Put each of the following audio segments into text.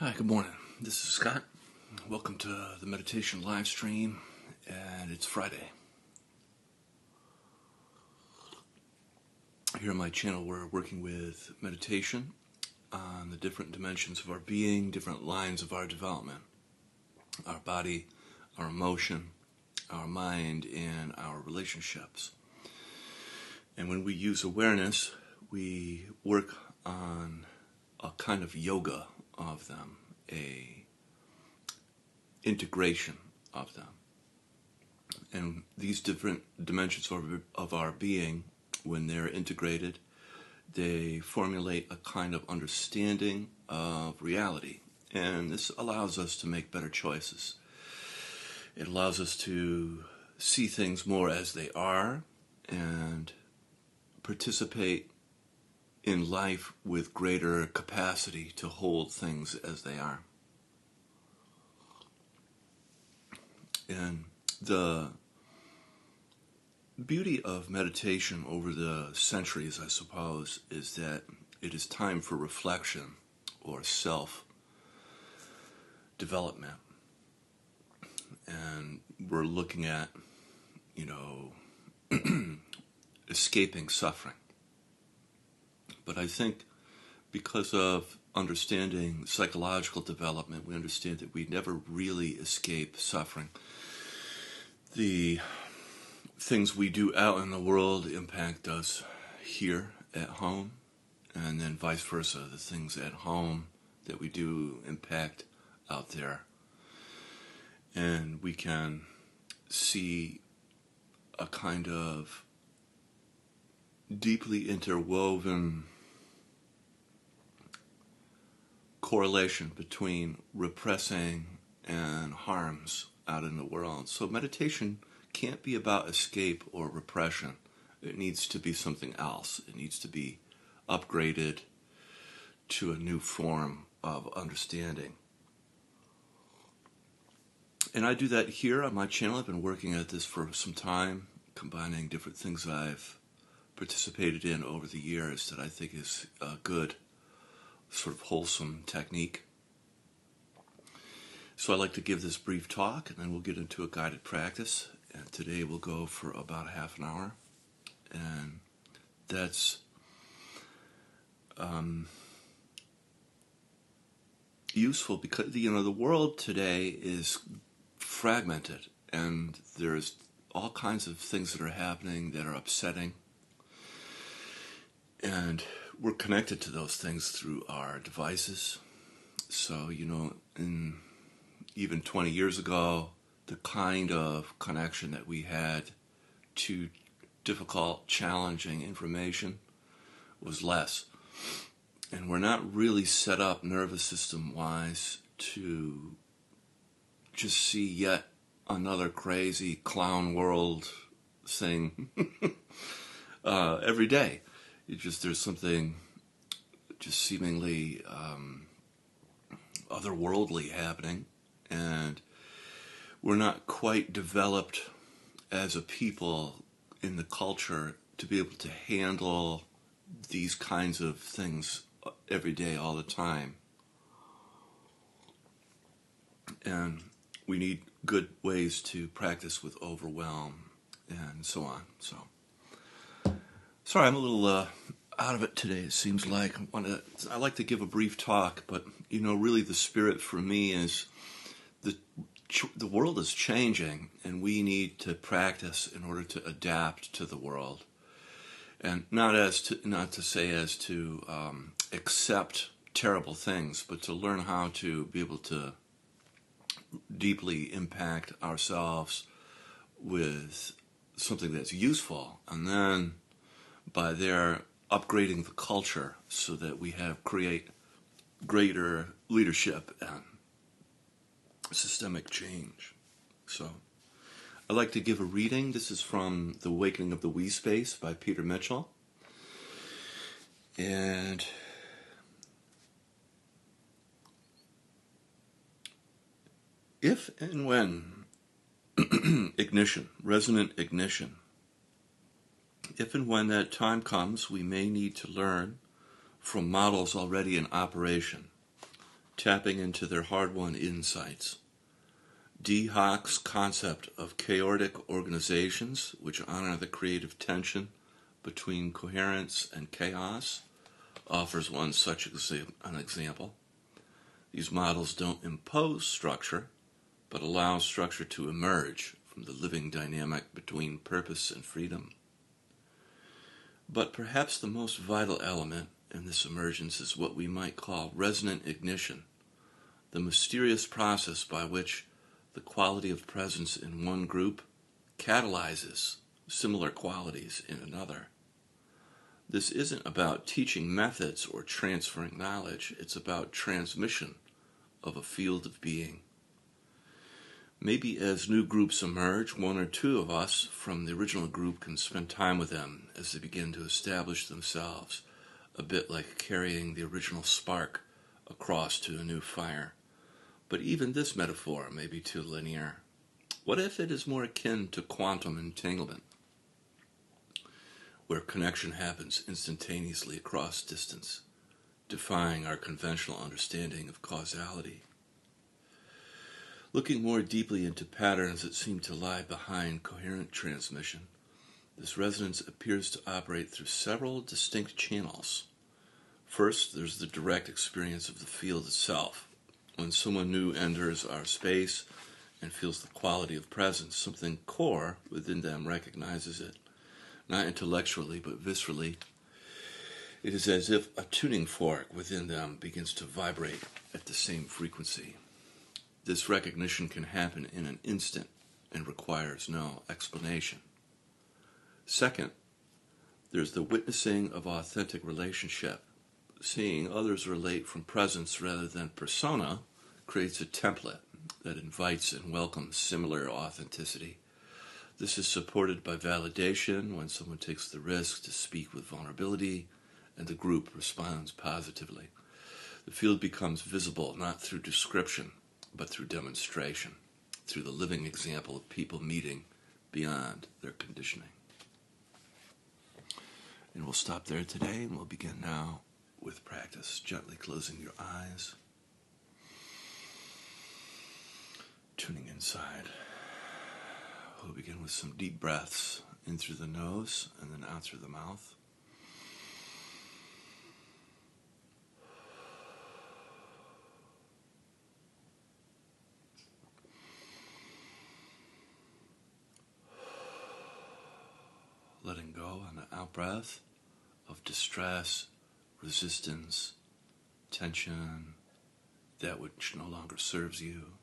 Hi, good morning. This is Scott. Welcome to the meditation live stream, and it's Friday. Here on my channel, we're working with meditation on the different dimensions of our being, different lines of our development, our body, our emotion, our mind, and our relationships. And when we use awareness, we work on a kind of yoga of them, a integration of them. And these different dimensions of our being, when they're integrated, they formulate a kind of understanding of reality. And this allows us to make better choices. It allows us to see things more as they are and participate in life with greater capacity to hold things as they are. And the beauty of meditation over the centuries, I suppose, is that it is time for reflection or self-development. And we're looking at, escaping suffering. But I think because of understanding psychological development, we understand that we never really escape suffering. The things we do out in the world impact us here at home, and then vice versa. The things at home that we do impact out there. And we can see a kind of deeply interwoven correlation between repressing and harms out in the world. So meditation can't be about escape or repression. It needs to be something else. It needs to be upgraded to a new form of understanding. And I do that here on my channel. I've been working at this for some time, combining different things I've participated in over the years that I think is a good, sort of wholesome technique. So I'd like to give this brief talk, and then we'll get into a guided practice. And today we'll go for about half an hour. And that's useful because, the world today is fragmented, and there's all kinds of things that are happening that are upsetting. And we're connected to those things through our devices. So, even 20 years ago, the kind of connection that we had to difficult, challenging information was less. And we're not really set up nervous system-wise to just see yet another crazy clown world thing every day. There's something just seemingly otherworldly happening, and we're not quite developed as a people in the culture to be able to handle these kinds of things every day, all the time. And we need good ways to practice with overwhelm and so on. So, sorry, I'm a little out of it today, it seems like. I like to give a brief talk, but, really the spirit for me is the world is changing, and we need to practice in order to adapt to the world. And not to say as to accept terrible things, but to learn how to be able to deeply impact ourselves with something that's useful, and then by there upgrading the culture so that we create greater leadership and systemic change. So I'd like to give a reading. This is from The Awakening of the We Space by Peter Mitchell. And if and when resonant ignition, if and when that time comes, we may need to learn from models already in operation tapping into their hard-won insights. Dee Hock's concept of chaotic organizations, which honor the creative tension between coherence and chaos, offers one such an example. These models don't impose structure, but allow structure to emerge from the living dynamic between purpose and freedom. But perhaps the most vital element in this emergence is what we might call resonant ignition, the mysterious process by which the quality of presence in one group catalyzes similar qualities in another. This isn't about teaching methods or transferring knowledge, it's about transmission of a field of being. Maybe as new groups emerge, one or two of us from the original group can spend time with them as they begin to establish themselves, a bit like carrying the original spark across to a new fire. But even this metaphor may be too linear. What if it is more akin to quantum entanglement, where connection happens instantaneously across distance, defying our conventional understanding of causality? Looking more deeply into patterns that seem to lie behind coherent transmission, this resonance appears to operate through several distinct channels. First, there's the direct experience of the field itself. When someone new enters our space and feels the quality of presence, something core within them recognizes it, not intellectually but viscerally. It is as if a tuning fork within them begins to vibrate at the same frequency. This recognition can happen in an instant and requires no explanation. Second, there's the witnessing of authentic relationship. Seeing others relate from presence rather than persona creates a template that invites and welcomes similar authenticity. This is supported by validation when someone takes the risk to speak with vulnerability and the group responds positively. The field becomes visible not through description, but through demonstration, through the living example of people meeting beyond their conditioning. And we'll stop there today, and we'll begin now with practice, gently closing your eyes, tuning inside. We'll begin with some deep breaths in through the nose and then out through the mouth. Letting go on the out-breath of distress, resistance, tension, that which no longer serves you.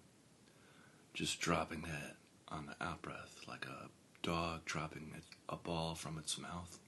Just dropping that on the out-breath like a dog dropping a ball from its mouth.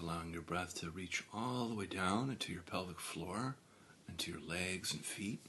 Allowing your breath to reach all the way down into your pelvic floor, into your legs and feet.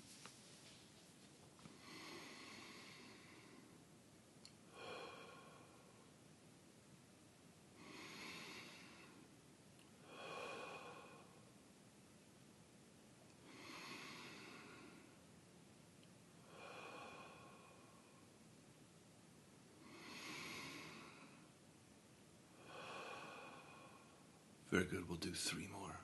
Very good, we'll do 3 more.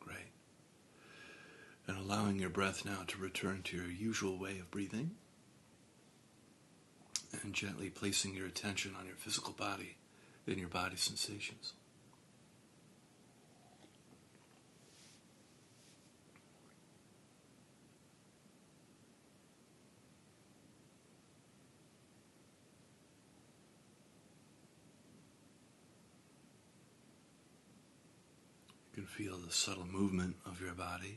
Great. And allowing your breath now to return to your usual way of breathing. And gently placing your attention on your physical body and your body sensations. You can feel the subtle movement of your body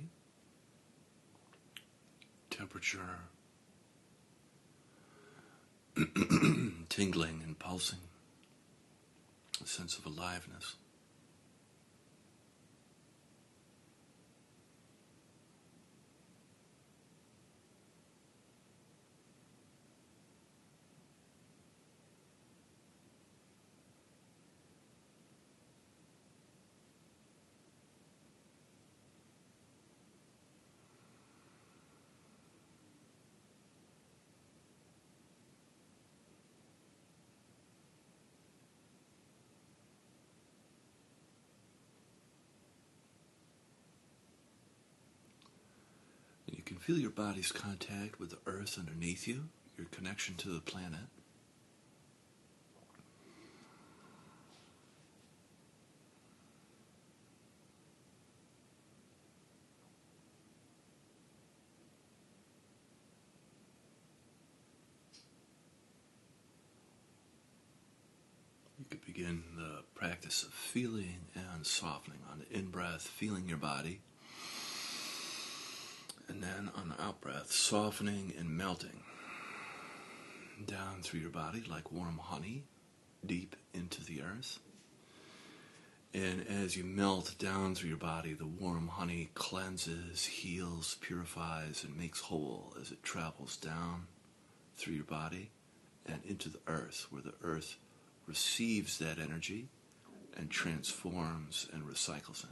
temperature, tingling and pulsing, a sense of aliveness. And you can feel your body's contact with the earth underneath you, your connection to the planet. You could begin the practice of feeling and softening. On the in-breath, feeling your body. And then on the out-breath, softening and melting down through your body like warm honey, deep into the earth. And as you melt down through your body, the warm honey cleanses, heals, purifies, and makes whole as it travels down through your body and into the earth, where the earth receives that energy and transforms and recycles it.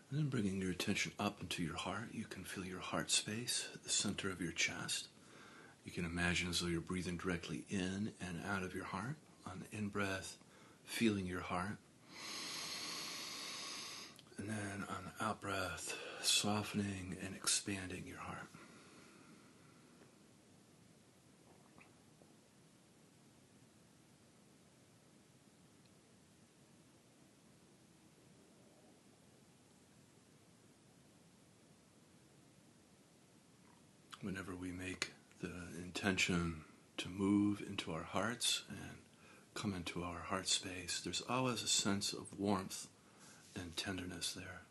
And then bringing your attention up into your heart, you can feel your heart space at the center of your chest. You can imagine as though you're breathing directly in and out of your heart. On the in-breath, feeling your heart. And then on the out-breath, softening and expanding your heart. Whenever we make the intention to move into our hearts and come into our heart space, there's always a sense of warmth and tenderness there.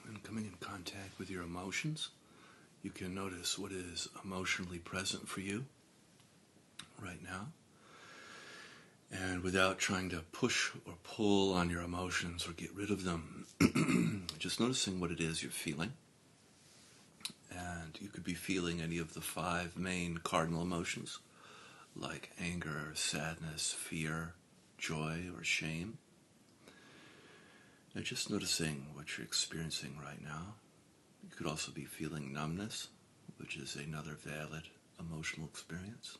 And coming in contact with your emotions, you can notice what is emotionally present for you right now. And without trying to push or pull on your emotions or get rid of them, just noticing what it is you're feeling. And you could be feeling any of the 5 main cardinal emotions, like anger, sadness, fear, joy, or shame. And just noticing what you're experiencing right now. You could also be feeling numbness, which is another valid emotional experience.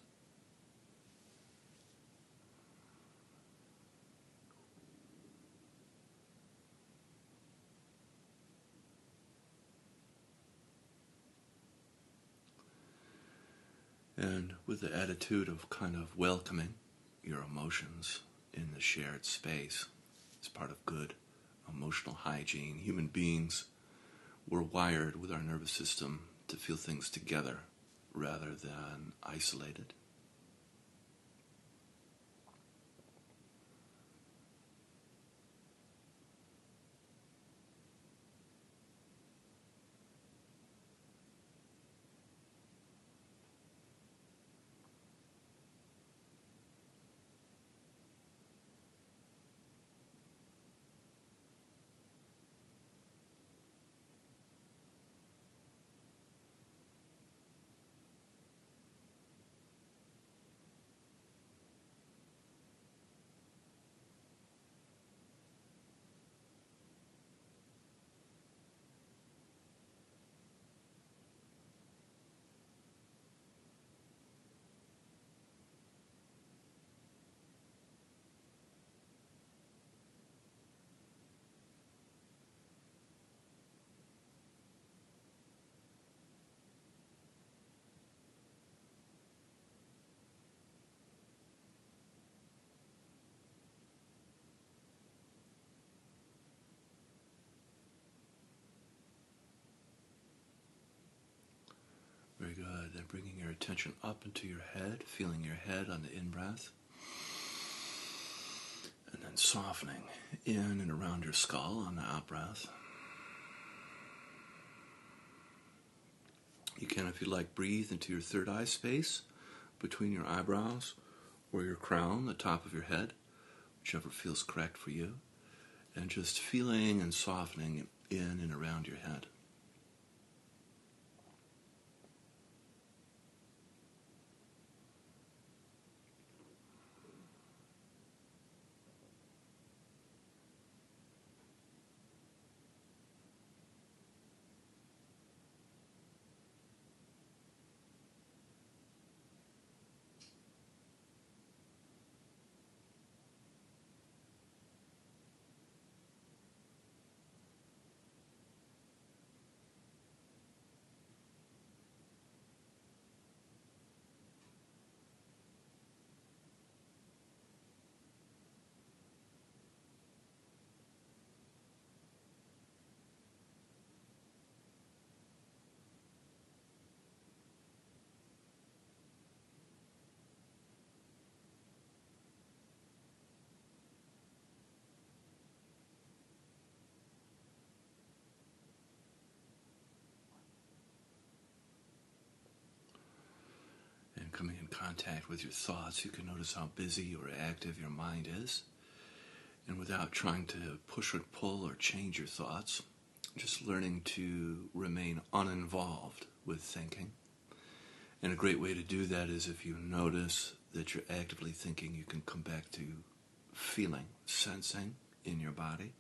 And with the attitude of kind of welcoming your emotions in the shared space as part of good emotional hygiene, human beings were wired with our nervous system to feel things together rather than isolated. Very good. Then bringing your attention up into your head, feeling your head on the in-breath, and then softening in and around your skull on the out-breath. You can, if you like, breathe into your third eye space between your eyebrows or your crown, the top of your head, whichever feels correct for you, and just feeling and softening in and around your head. And coming in contact with your thoughts, you can notice how busy or active your mind is. And without trying to push or pull or change your thoughts, just learning to remain uninvolved with thinking. And a great way to do that is if you notice that you're actively thinking, you can come back to feeling, sensing in your body,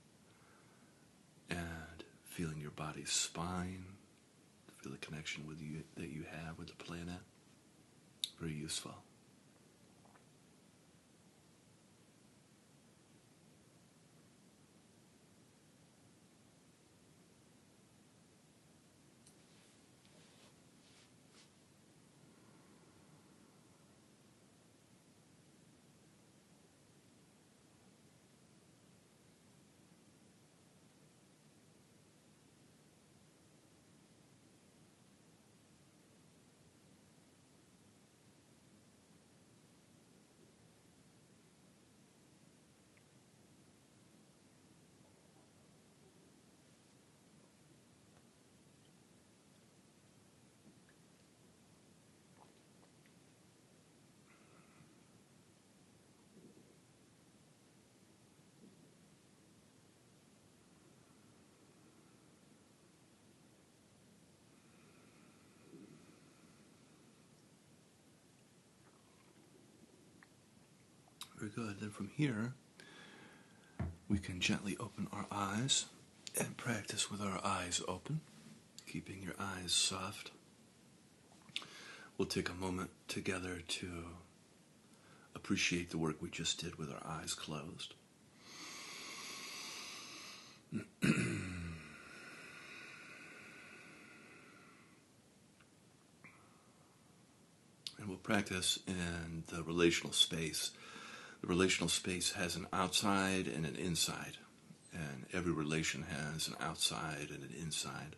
and feeling your body's spine, feel the connection with you that you have with the planet. Very useful. Very good. Then from here, We can gently open our eyes and practice with our eyes open, keeping your eyes soft. We'll take a moment together to appreciate the work we just did with our eyes closed. And we'll practice in the relational space. The relational space has an outside and an inside, and every relation has an outside and an inside.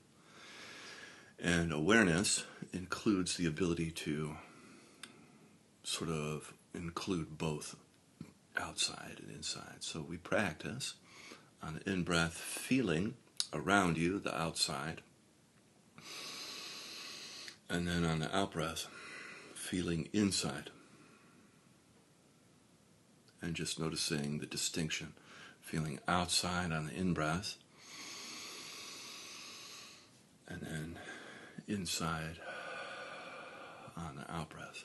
And awareness includes the ability to sort of include both outside and inside. So we practice on the in-breath, feeling around you, the outside, and then on the out-breath, feeling inside. And just noticing the distinction, feeling outside on the in-breath, and then inside on the out-breath.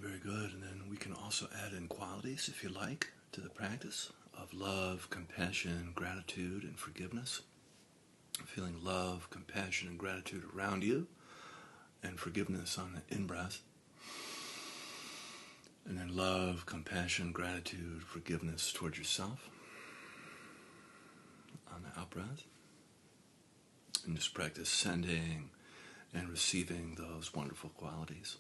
Very good. And then we can also add in qualities, if you like, to the practice of love, compassion, gratitude, and forgiveness. Feeling love, compassion, and gratitude around you, and forgiveness on the in-breath. And then love, compassion, gratitude, forgiveness towards yourself on the out-breath. And just practice sending and receiving those wonderful qualities.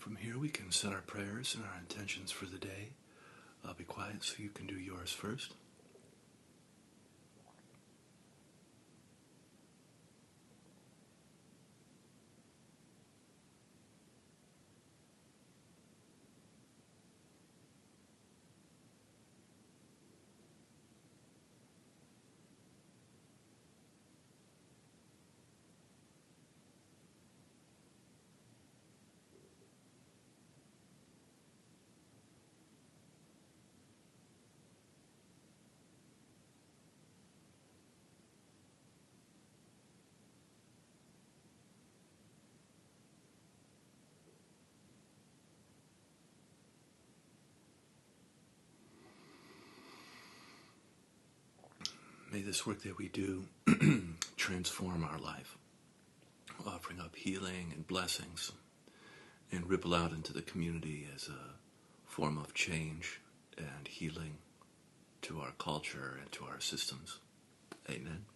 from here we can set our prayers and our intentions for the day. I'll be quiet so you can do yours first. May this work that we do transform our life, offering up healing and blessings, and ripple out into the community as a form of change and healing to our culture and to our systems. Amen.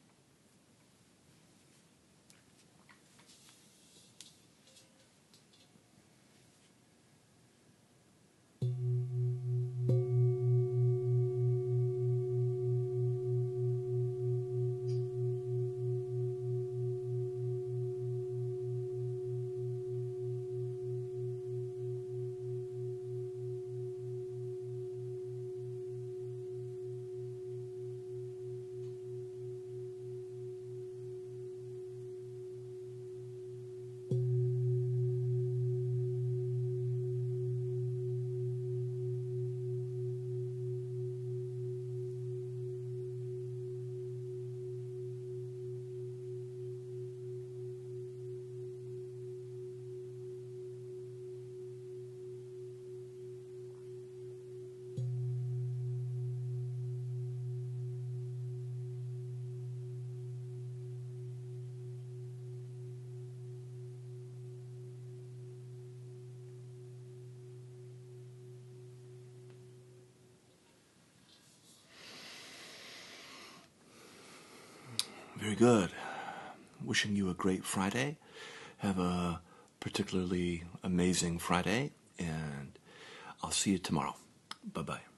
Very good. Wishing you a great Friday. Have a particularly amazing Friday, and I'll see you tomorrow. Bye-bye.